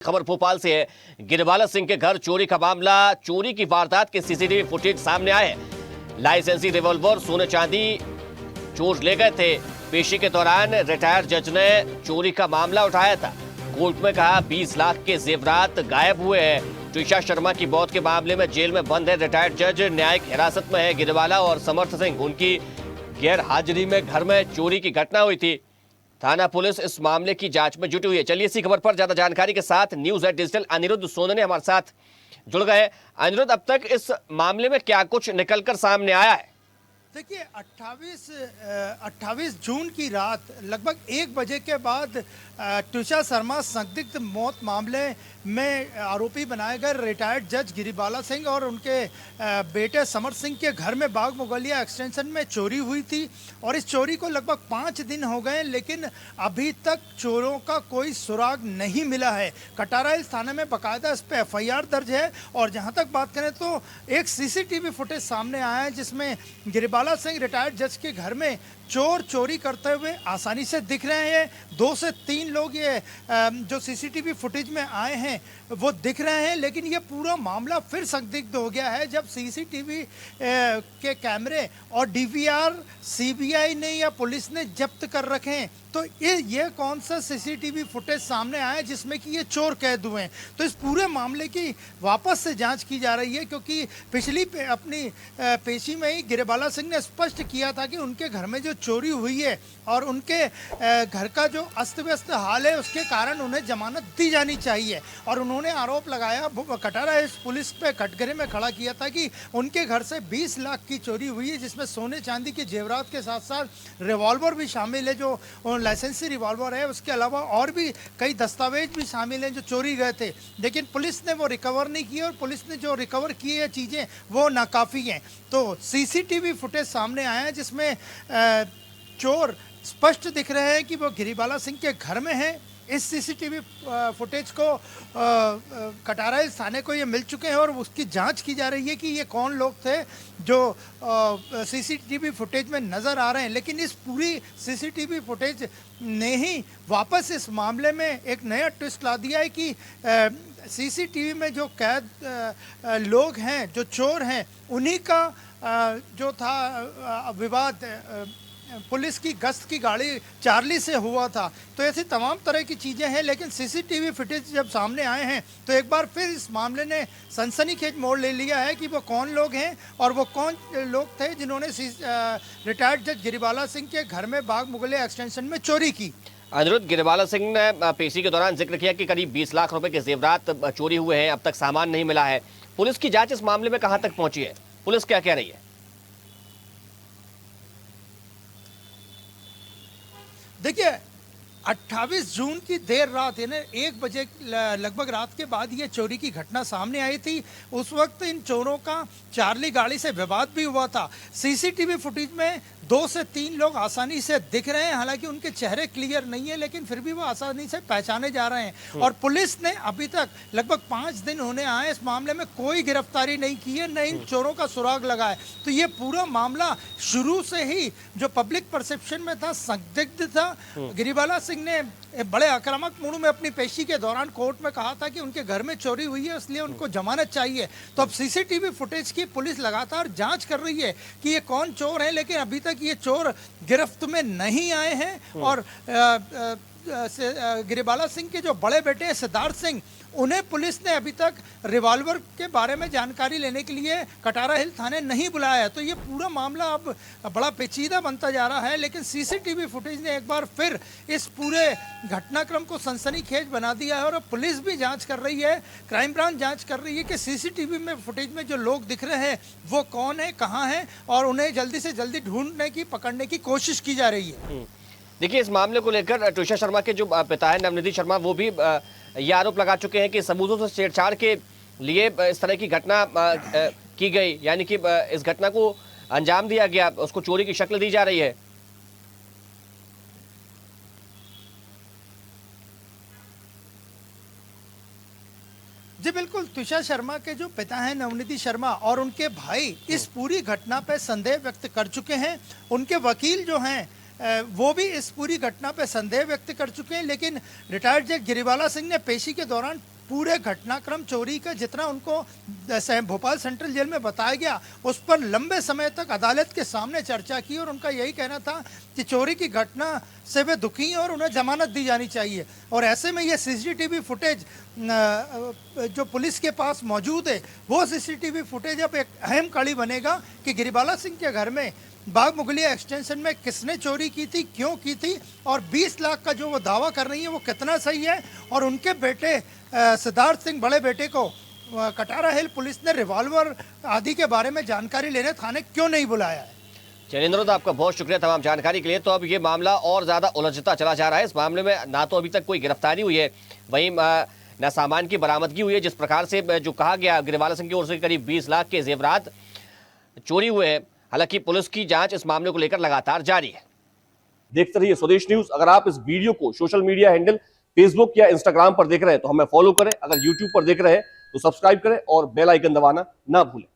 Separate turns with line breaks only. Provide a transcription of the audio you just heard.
खबर भोपाल से है। गिरबाला सिंह के घर चोरी का मामला। चोरी की वारदात के सीसीटीवी फुटेज सामने आए हैं। लाइसेंसी रिवॉल्वर, सोने चांदी चोर ले गए थे। पेशी के दौरान रिटायर्ड जज ने चोरी का मामला उठाया था। कोर्ट में कहा 20 लाख के जेवरात गायब हुए हैं। ट्विशा शर्मा की मौत के मामले में जेल में बंद है रिटायर्ड जज। न्यायिक हिरासत में है गिरबाला और समर्थ सिंह। उनकी गैर हाजिरी में घर में चोरी की घटना हुई थी। थाना पुलिस इस मामले की जांच में जुटी हुई है। चलिए इसी खबर पर ज्यादा जानकारी के साथ न्यूज एट डिजिटल अनिरुद्ध सोनने हमारे साथ जुड़ गए। अनिरुद्ध, अब तक इस मामले में क्या कुछ निकलकर सामने आया है?
देखिए 28 जून की रात लगभग 1 बजे के बाद ट्विशा शर्मा संदिग्ध मौत मामले में आरोपी बनाए गए रिटायर्ड जज गिरिबाला सिंह और उनके बेटे समर सिंह के घर में बाग मुगलिया एक्सटेंशन में चोरी हुई थी। और इस चोरी को लगभग 5 दिन हो गए, लेकिन अभी तक चोरों का कोई सुराग नहीं मिला है। कटारा हिल्स थाने में बाकायदा इस पर FIR दर्ज है। और जहां तक बात करें तो एक CCTV फुटेज सामने आया है जिसमें गिरिबाला सिंह रिटायर्ड जज के घर में चोर चोरी करते हुए आसानी से दिख रहे हैं। 2 से 3 लोग ये जो CCTV फुटेज में आए हैं वो दिख रहे हैं, लेकिन ये पूरा मामला फिर संदिग्ध हो गया है जब CCTV के कैमरे और DVR CBI ने या पुलिस ने जब्त कर रखे हैं। तो ये कौन सा CCTV फुटेज सामने आया जिसमें कि ये चोर कैद हुए हैं। तो इस पूरे मामले की वापस से जांच की जा रही है, क्योंकि पिछली अपनी पेशी में ही गिरिबाला सिंह ने स्पष्ट किया था कि उनके घर में जो चोरी हुई है और उनके घर का जो अस्त व्यस्त हाल है उसके कारण उन्हें जमानत दी जानी चाहिए। और उन्होंने आरोप लगाया, कटारा हिल्स पुलिस पे कटघरे में खड़ा किया था कि उनके घर से 20 लाख की चोरी हुई है, जिसमें सोने चांदी के जेवरात के साथ साथ रिवॉल्वर भी शामिल है जो लाइसेंसी रिवॉल्वर है। उसके अलावा और भी कई दस्तावेज भी शामिल हैं जो चोरी गए थे, लेकिन पुलिस ने वो रिकवर नहीं किए और पुलिस ने जो रिकवर की है चीज़ें वो नाकाफ़ी हैं। तो CCTV फुटेज सामने आया है जिसमें चोर स्पष्ट दिख रहे हैं कि वो गिरिबाला सिंह के घर में है। इस CCTV फुटेज को कटारा हिल्स थाने को ये मिल चुके हैं और उसकी जांच की जा रही है कि ये कौन लोग थे जो CCTV फुटेज में नज़र आ रहे हैं। लेकिन इस पूरी CCTV फुटेज ने ही वापस इस मामले में एक नया ट्विस्ट ला दिया है कि CCTV में जो कैद लोग हैं, जो चोर हैं, उन्हीं का जो था विवाद पुलिस की गश्त की गाड़ी चार्ली से हुआ था। तो ऐसी तमाम तरह की चीज़ें हैं, लेकिन CCTV फुटेज जब सामने आए हैं तो एक बार फिर इस मामले ने सनसनीखेज मोड़ ले लिया है कि वो कौन लोग हैं और वो कौन लोग थे जिन्होंने रिटायर्ड जज गिरिबाला सिंह के घर में बाग मुगलिया एक्सटेंशन में चोरी की।
अनिरुद्ध, गिरबाला सिंह ने पेशी के दौरान जिक्र किया कि करीब 20 लाख रुपए के जेवरात चोरी हुए हैं, अब तक सामान नहीं मिला है। पुलिस की जांच इस मामले में कहां तक पहुंची है? पुलिस क्या कह रही है?
देखिए 28 जून की देर रात यानी 1 बजे लगभग रात के बाद ये चोरी की घटना सामने आई थी। उस वक्त इन चोरों का चार्ली गाड़ी से विवाद भी हुआ था। CCTV फुटेज में 2 से 3 लोग आसानी से दिख रहे हैं, हालांकि उनके चेहरे क्लियर नहीं है, लेकिन फिर भी वो आसानी से पहचाने जा रहे हैं। और पुलिस ने अभी तक लगभग 5 दिन होने आए इस मामले में कोई गिरफ्तारी नहीं की है, न इन चोरों का सुराग लगा है। तो ये पूरा मामला शुरू से ही जो पब्लिक परसेप्शन में था, संदिग्ध था। गिरिबाला सिंह ने बड़े आक्रामक मूड में अपनी पेशी के दौरान कोर्ट में कहा था कि उनके घर में चोरी हुई है, इसलिए उनको जमानत चाहिए। तो अब CCTV फुटेज की पुलिस लगातार जांच कर रही है कि ये कौन चोर है, लेकिन अभी तक ये चोर गिरफ्त में नहीं आए हैं। और गिरिबाला सिंह के जो बड़े बेटे हैं सिद्धार्थ सिंह, उन्हें पुलिस ने अभी तक रिवॉल्वर के बारे में जानकारी लेने के लिए कटारा हिल थाने नहीं बुलाया है। तो ये पूरा मामला अब बड़ा पेचीदा बनता जा रहा है, लेकिन CCTV फुटेज ने एक बार फिर इस पूरे घटनाक्रम को सनसनीखेज बना दिया है। और अब पुलिस भी जांच कर रही है, क्राइम ब्रांच जांच कर रही है कि CCTV में फुटेज में जो लोग दिख रहे हैं वो कौन है, कहाँ हैं, और उन्हें जल्दी से जल्दी ढूंढने की, पकड़ने की कोशिश की जा रही है।
देखिए, इस मामले को लेकर ट्विशा शर्मा के जो पिता है नवनिधि शर्मा, वो भी ये आरोप लगा चुके हैं कि सबूतों से छेड़छाड़ के लिए इस तरह की घटना की गई, यानी कि इस घटना को अंजाम दिया गया, उसको चोरी की शक्ल दी जा रही है।
जी बिल्कुल, ट्विशा शर्मा के जो पिता हैं नवनिधि शर्मा और उनके भाई इस पूरी घटना पर संदेह व्यक्त कर चुके हैं। उनके वकील जो हैं वो भी इस पूरी घटना पर संदेह व्यक्त कर चुके हैं, लेकिन रिटायर्ड जज गिरिबाला सिंह ने पेशी के दौरान पूरे घटनाक्रम चोरी का जितना उनको भोपाल सेंट्रल जेल में बताया गया उस पर लंबे समय तक अदालत के सामने चर्चा की, और उनका यही कहना था कि चोरी की घटना से वे दुखी हैं और उन्हें जमानत दी जानी चाहिए। और ऐसे में ये सीसीटीवी फुटेज जो पुलिस के पास मौजूद है, वो सीसीटीवी फुटेज अब एक अहम कड़ी बनेगा कि गिरिबाला सिंह के घर में बाग मुगलिया एक्सटेंशन में किसने चोरी की थी, क्यों की थी, और 20 लाख का जो वो दावा कर रही है वो कितना सही है, और उनके बेटे सिद्धार्थ सिंह बड़े बेटे को कटारा हिल पुलिस ने रिवॉल्वर आदि के बारे में जानकारी लेने थाने क्यों नहीं बुलाया है।
चलिए निरुद्ध, आपका बहुत शुक्रिया तमाम जानकारी के लिए। तो अब ये मामला और ज्यादा उलझता चला जा रहा है। इस मामले में ना तो अभी तक कोई गिरफ्तारी हुई है, वहीं न सामान की बरामदगी हुई है। जिस प्रकार से जो कहा गया गिरिबाला सिंह की ओर से करीब 20 लाख के जेवरात चोरी हुए हैं। हालांकि पुलिस की जांच इस मामले को लेकर लगातार जारी है।
देखते रहिए स्वदेश न्यूज। अगर आप इस वीडियो को सोशल मीडिया हैंडल फेसबुक या इंस्टाग्राम पर देख रहे हैं तो हमें फॉलो करें। अगर यूट्यूब पर देख रहे हैं तो सब्सक्राइब करें और बेल आइकन दबाना ना भूलें।